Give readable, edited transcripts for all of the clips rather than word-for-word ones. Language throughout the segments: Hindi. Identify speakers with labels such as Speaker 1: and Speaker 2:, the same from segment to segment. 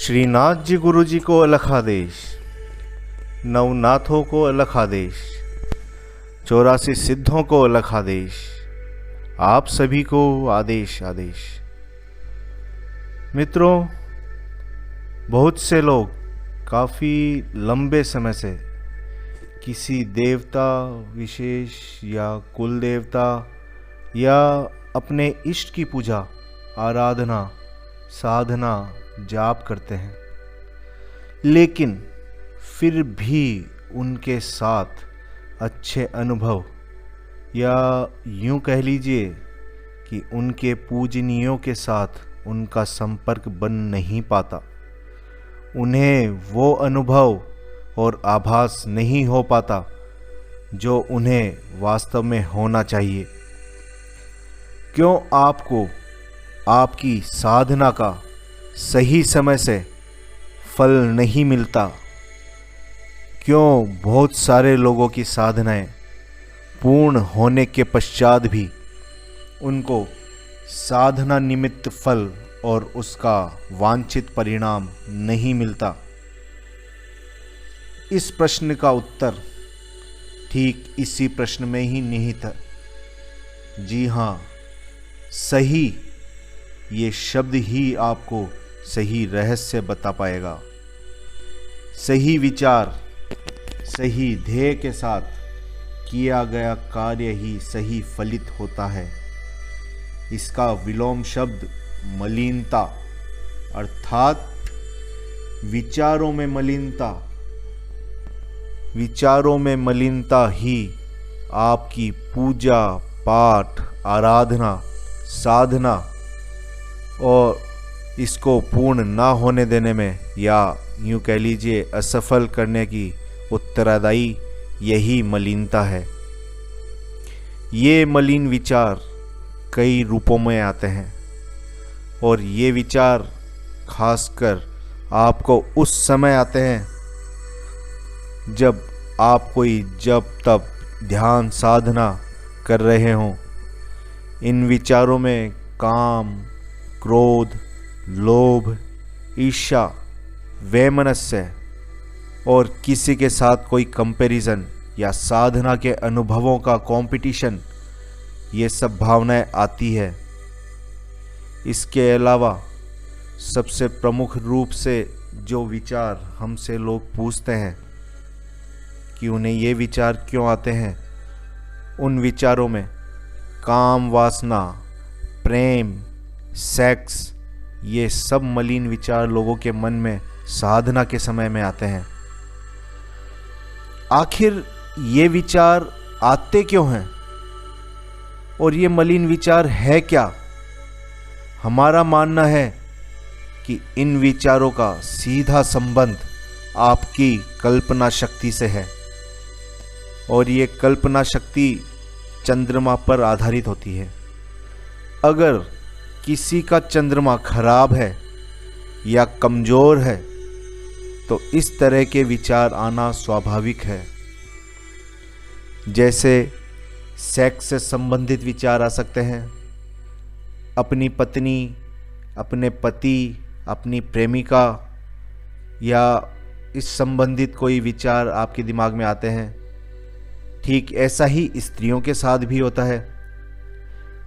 Speaker 1: श्रीनाथ जी गुरु जी को अलख आदेश, नवनाथों को अलख आदेश, 84 सिद्धों को अलख आदेश, आप सभी को आदेश आदेश। मित्रों, बहुत से लोग काफ़ी लंबे समय से किसी देवता विशेष या कुल देवता या अपने इष्ट की पूजा, आराधना, साधना, जाप करते हैं, लेकिन फिर भी उनके साथ अच्छे अनुभव या यूं कह लीजिए कि उनके पूजनीयों के साथ उनका संपर्क बन नहीं पाता। उन्हें वो अनुभव और आभास नहीं हो पाता जो उन्हें वास्तव में होना चाहिए। क्यों आपको आपकी साधना का सही समय से फल नहीं मिलता? क्यों बहुत सारे लोगों की साधनाएं पूर्ण होने के पश्चात भी उनको साधना निमित्त फल और उसका वांछित परिणाम नहीं मिलता? इस प्रश्न का उत्तर ठीक इसी प्रश्न में ही निहित है। जी हाँ, सही, ये शब्द ही आपको सही रहस्य बता पाएगा। सही विचार, सही ध्येय के साथ किया गया कार्य ही सही फलित होता है। इसका विलोम शब्द मलिनता, अर्थात विचारों में मलिनता। विचारों में मलिनता ही आपकी पूजा, पाठ, आराधना, साधना और इसको पूर्ण ना होने देने में या यूं कह लीजिए असफल करने की उत्तरदायी यही मलिनता है। ये मलिन विचार कई रूपों में आते हैं और ये विचार खासकर आपको उस समय आते हैं जब आप कोई जप तप ध्यान साधना कर रहे हों। इन विचारों में काम, क्रोध, लोभ, ईर्ष्या, वैमनस्य और किसी के साथ कोई कंपैरिजन या साधना के अनुभवों का कंपटीशन, ये सब भावनाएं आती है। इसके अलावा सबसे प्रमुख रूप से जो विचार हमसे लोग पूछते हैं कि उन्हें ये विचार क्यों आते हैं, उन विचारों में काम वासना, प्रेम, सेक्स, ये सब मलिन विचार लोगों के मन में साधना के समय में आते हैं। आखिर ये विचार आते क्यों हैं और ये मलिन विचार है क्या? हमारा मानना है कि इन विचारों का सीधा संबंध आपकी कल्पना शक्ति से है और ये कल्पना शक्ति चंद्रमा पर आधारित होती है। अगर किसी का चंद्रमा खराब है या कमज़ोर है तो इस तरह के विचार आना स्वाभाविक है। जैसे सेक्स से संबंधित विचार आ सकते हैं, अपनी पत्नी, अपने पति, अपनी प्रेमिका या इस संबंधित कोई विचार आपके दिमाग में आते हैं। ठीक ऐसा ही स्त्रियों के साथ भी होता है,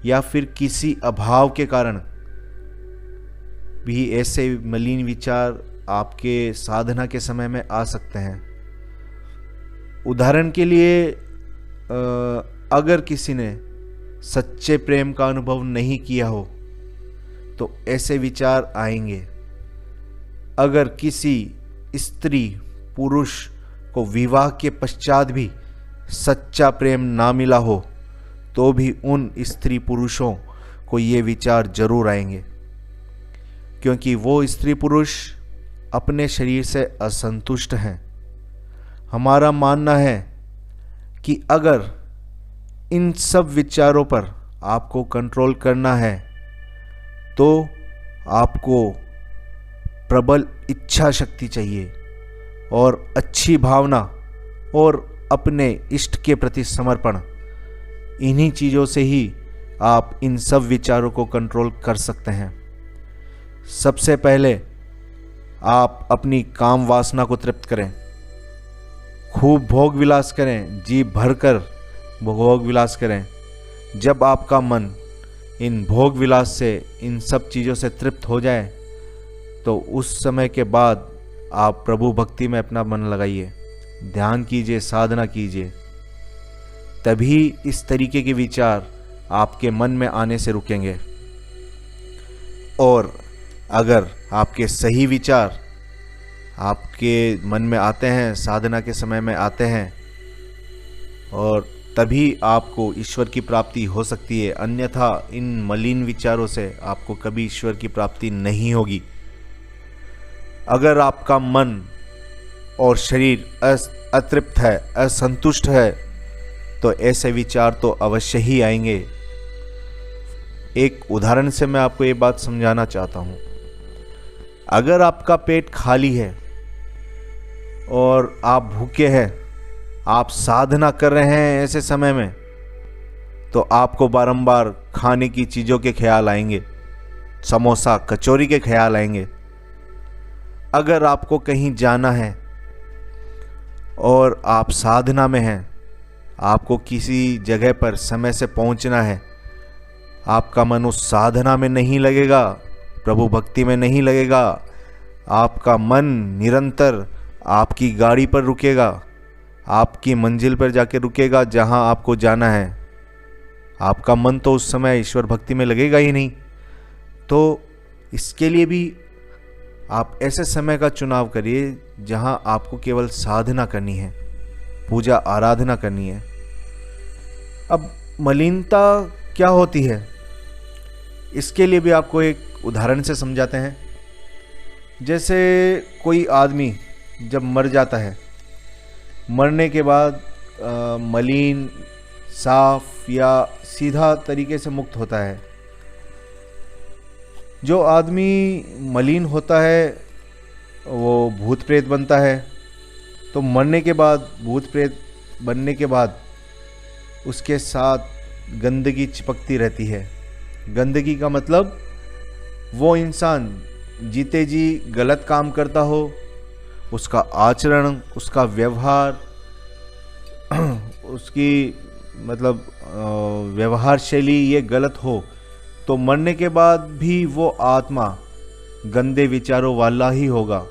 Speaker 1: या फिर किसी अभाव के कारण भी ऐसे मलिन विचार आपके साधना के समय में आ सकते हैं। उदाहरण के लिए अगर किसी ने सच्चे प्रेम का अनुभव नहीं किया हो तो ऐसे विचार आएंगे। अगर किसी स्त्री पुरुष को विवाह के पश्चात भी सच्चा प्रेम ना मिला हो तो भी उन स्त्री पुरुषों को ये विचार जरूर आएंगे, क्योंकि वो स्त्री पुरुष अपने शरीर से असंतुष्ट हैं। हमारा मानना है कि अगर इन सब विचारों पर आपको कंट्रोल करना है तो आपको प्रबल इच्छा शक्ति चाहिए और अच्छी भावना और अपने इष्ट के प्रति समर्पण। इन्हीं चीज़ों से ही आप इन सब विचारों को कंट्रोल कर सकते हैं। सबसे पहले आप अपनी काम वासना को तृप्त करें, खूब भोग विलास करें, जी भरकर भोग विलास करें। जब आपका मन इन भोग विलास से, इन सब चीज़ों से तृप्त हो जाए, तो उस समय के बाद आप प्रभु भक्ति में अपना मन लगाइए, ध्यान कीजिए, साधना कीजिए। तभी इस तरीके के विचार आपके मन में आने से रुकेंगे। और अगर आपके सही विचार आपके मन में आते हैं, साधना के समय में आते हैं, और तभी आपको ईश्वर की प्राप्ति हो सकती है। अन्यथा इन मलिन विचारों से आपको कभी ईश्वर की प्राप्ति नहीं होगी। अगर आपका मन और शरीर अतृप्त है, असंतुष्ट है, तो ऐसे विचार तो अवश्य ही आएंगे। एक उदाहरण से मैं आपको ये बात समझाना चाहता हूँ। अगर आपका पेट खाली है और आप भूखे हैं, आप साधना कर रहे हैं ऐसे समय में, तो आपको बारंबार खाने की चीज़ों के ख्याल आएंगे, समोसा कचौरी के ख्याल आएंगे। अगर आपको कहीं जाना है और आप साधना में हैं, आपको किसी जगह पर समय से पहुंचना है, आपका मन उस साधना में नहीं लगेगा, प्रभु भक्ति में नहीं लगेगा। आपका मन निरंतर आपकी गाड़ी पर रुकेगा, आपकी मंजिल पर जाके रुकेगा जहां आपको जाना है। आपका मन तो उस समय ईश्वर भक्ति में लगेगा ही नहीं। तो इसके लिए भी आप ऐसे समय का चुनाव करिए जहां आपको केवल साधना करनी है, पूजा आराधना करनी है। अब मलिनता क्या होती है, इसके लिए भी आपको एक उदाहरण से समझाते हैं। जैसे कोई आदमी जब मर जाता है, मरने के बाद मलिन, साफ या सीधा तरीके से मुक्त होता है। जो आदमी मलिन होता है वो भूत प्रेत बनता है। तो मरने के बाद, भूत प्रेत बनने के बाद उसके साथ गंदगी चिपकती रहती है। गंदगी का मतलब वो इंसान जीते जी गलत काम करता हो, उसका आचरण, उसका व्यवहार, उसकी मतलब व्यवहार शैली ये गलत हो, तो मरने के बाद भी वो आत्मा गंदे विचारों वाला ही होगा।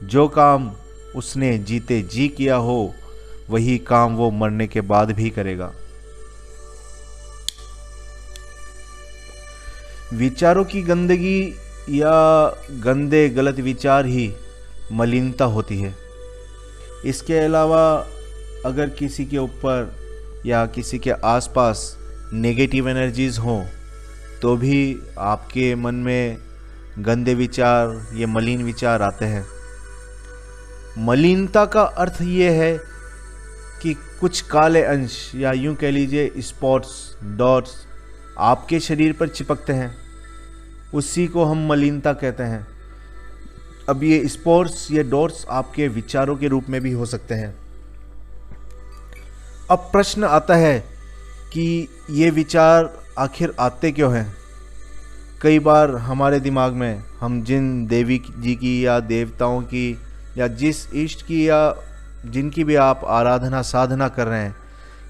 Speaker 1: जो काम उसने जीते जी किया हो वही काम वो मरने के बाद भी करेगा। विचारों की गंदगी या गंदे गलत विचार ही मलिनता होती है। इसके अलावा अगर किसी के ऊपर या किसी के आसपास नेगेटिव एनर्जीज हों तो भी आपके मन में गंदे विचार, ये मलिन विचार आते हैं। मलिनता का अर्थ ये है कि कुछ काले अंश या यूं कह लीजिए स्पॉट्स, डॉट्स आपके शरीर पर चिपकते हैं, उसी को हम मलिनता कहते हैं। अब ये स्पॉट्स, ये डॉट्स आपके विचारों के रूप में भी हो सकते हैं। अब प्रश्न आता है कि ये विचार आखिर आते क्यों हैं। कई बार हमारे दिमाग में हम जिन देवी जी की या देवताओं की या जिस इष्ट की या जिनकी भी आप आराधना साधना कर रहे हैं,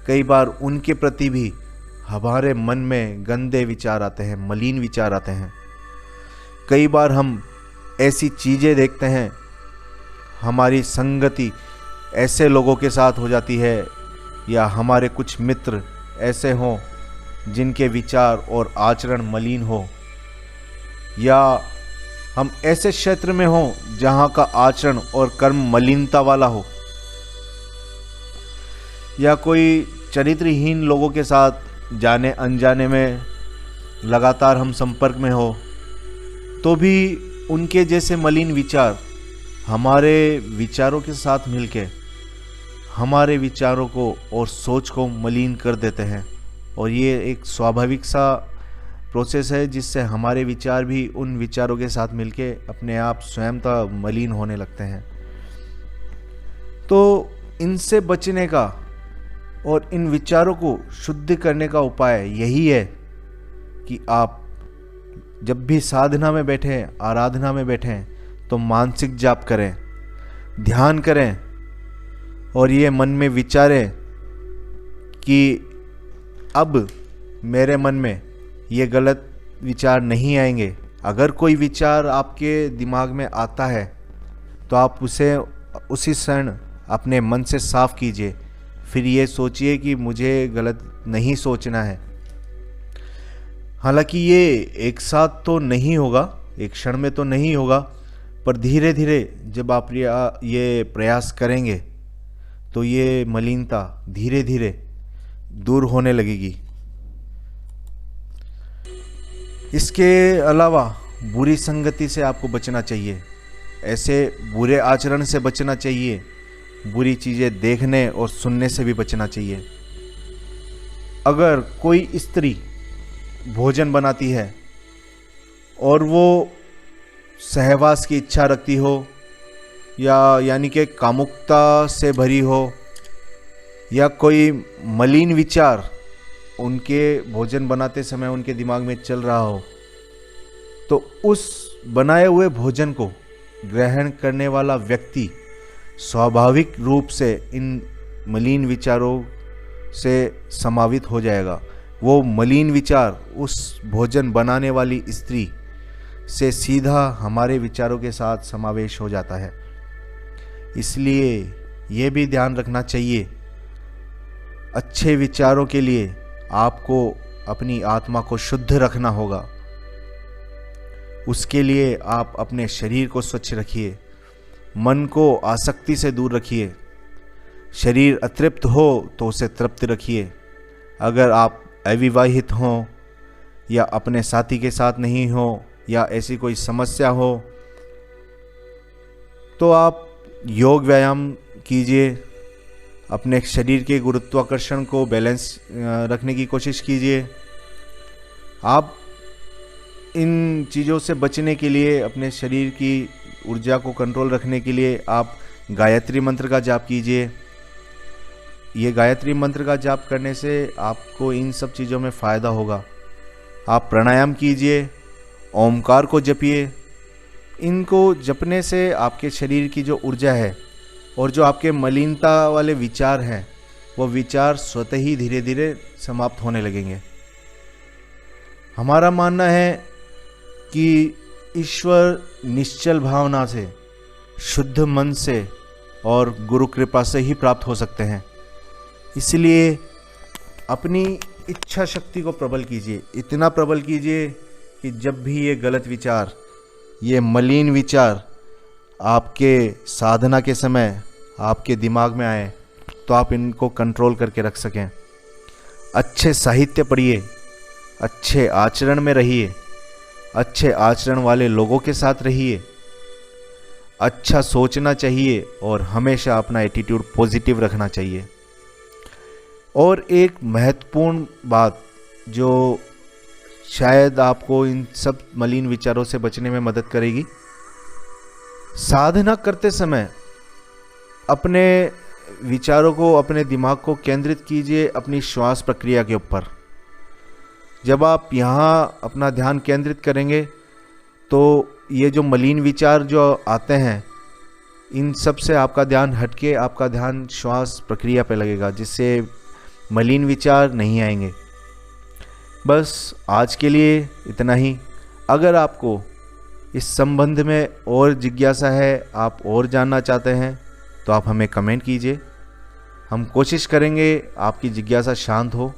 Speaker 1: कई बार उनके प्रति भी हमारे मन में गंदे विचार आते हैं, मलिन विचार आते हैं। कई बार हम ऐसी चीज़ें देखते हैं, हमारी संगति ऐसे लोगों के साथ हो जाती है या हमारे कुछ मित्र ऐसे हों जिनके विचार और आचरण मलिन हो, या हम ऐसे क्षेत्र में हों जहां का आचरण और कर्म मलिनता वाला हो, या कोई चरित्रहीन लोगों के साथ जाने अनजाने में लगातार हम संपर्क में हो, तो भी उनके जैसे मलिन विचार हमारे विचारों के साथ मिलके हमारे विचारों को और सोच को मलिन कर देते हैं। और ये एक स्वाभाविक सा प्रोसेस है जिससे हमारे विचार भी उन विचारों के साथ मिलके अपने आप स्वयं तो मलिन होने लगते हैं। तो इनसे बचने का और इन विचारों को शुद्ध करने का उपाय यही है कि आप जब भी साधना में बैठें, आराधना में बैठें, तो मानसिक जाप करें, ध्यान करें और ये मन में विचारें कि अब मेरे मन में ये गलत विचार नहीं आएंगे। अगर कोई विचार आपके दिमाग में आता है तो आप उसे उसी क्षण अपने मन से साफ कीजिए। फिर ये सोचिए कि मुझे गलत नहीं सोचना है। हालांकि ये एक साथ तो नहीं होगा, एक क्षण में तो नहीं होगा, पर धीरे धीरे जब आप ये प्रयास करेंगे तो ये मलिनता धीरे धीरे दूर होने लगेगी। इसके अलावा बुरी संगति से आपको बचना चाहिए, ऐसे बुरे आचरण से बचना चाहिए, बुरी चीज़ें देखने और सुनने से भी बचना चाहिए। अगर कोई स्त्री भोजन बनाती है और वो सहवास की इच्छा रखती हो या यानी कि कामुकता से भरी हो या कोई मलिन विचार उनके भोजन बनाते समय उनके दिमाग में चल रहा हो, तो उस बनाए हुए भोजन को ग्रहण करने वाला व्यक्ति स्वाभाविक रूप से इन मलिन विचारों से समावित हो जाएगा। वो मलिन विचार उस भोजन बनाने वाली स्त्री से सीधा हमारे विचारों के साथ समावेश हो जाता है। इसलिए ये भी ध्यान रखना चाहिए, अच्छे विचारों के लिए आपको अपनी आत्मा को शुद्ध रखना होगा। उसके लिए आप अपने शरीर को स्वच्छ रखिए, मन को आसक्ति से दूर रखिए। शरीर अतृप्त हो तो उसे तृप्त रखिए। अगर आप अविवाहित हों या अपने साथी के साथ नहीं हो या ऐसी कोई समस्या हो तो आप योग व्यायाम कीजिए, अपने शरीर के गुरुत्वाकर्षण को बैलेंस रखने की कोशिश कीजिए। आप इन चीज़ों से बचने के लिए, अपने शरीर की ऊर्जा को कंट्रोल रखने के लिए आप गायत्री मंत्र का जाप कीजिए। ये गायत्री मंत्र का जाप करने से आपको इन सब चीज़ों में फ़ायदा होगा। आप प्राणायाम कीजिए, ओमकार को जपिए। इनको जपने से आपके शरीर की जो ऊर्जा है और जो आपके मलिनता वाले विचार हैं वो विचार स्वतः ही धीरे धीरे समाप्त होने लगेंगे। हमारा मानना है कि ईश्वर निश्चल भावना से, शुद्ध मन से और गुरु कृपा से ही प्राप्त हो सकते हैं। इसलिए अपनी इच्छा शक्ति को प्रबल कीजिए, इतना प्रबल कीजिए कि जब भी ये गलत विचार, ये मलिन विचार आपके साधना के समय आपके दिमाग में आए तो आप इनको कंट्रोल करके रख सकें। अच्छे साहित्य पढ़िए, अच्छे आचरण में रहिए, अच्छे आचरण वाले लोगों के साथ रहिए। अच्छा सोचना चाहिए और हमेशा अपना एटीट्यूड पॉजिटिव रखना चाहिए। और एक महत्वपूर्ण बात जो शायद आपको इन सब मलिन विचारों से बचने में मदद करेगी, साधना करते समय अपने विचारों को, अपने दिमाग को केंद्रित कीजिए अपनी श्वास प्रक्रिया के ऊपर। जब आप यहाँ अपना ध्यान केंद्रित करेंगे तो ये जो मलिन विचार जो आते हैं इन सब से आपका ध्यान हटके आपका ध्यान श्वास प्रक्रिया पे लगेगा, जिससे मलिन विचार नहीं आएंगे। बस आज के लिए इतना ही। अगर आपको इस संबंध में और जिज्ञासा है, आप और जानना चाहते हैं, तो आप हमें कमेंट कीजिए। हम कोशिश करेंगे आपकी जिज्ञासा शांत हो।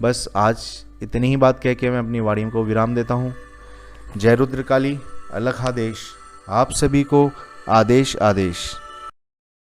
Speaker 1: बस आज इतनी ही बात कह के मैं अपनी वाणी को विराम देता हूँ। जय रुद्रकाली, अलख आदेश। आप सभी को आदेश आदेश।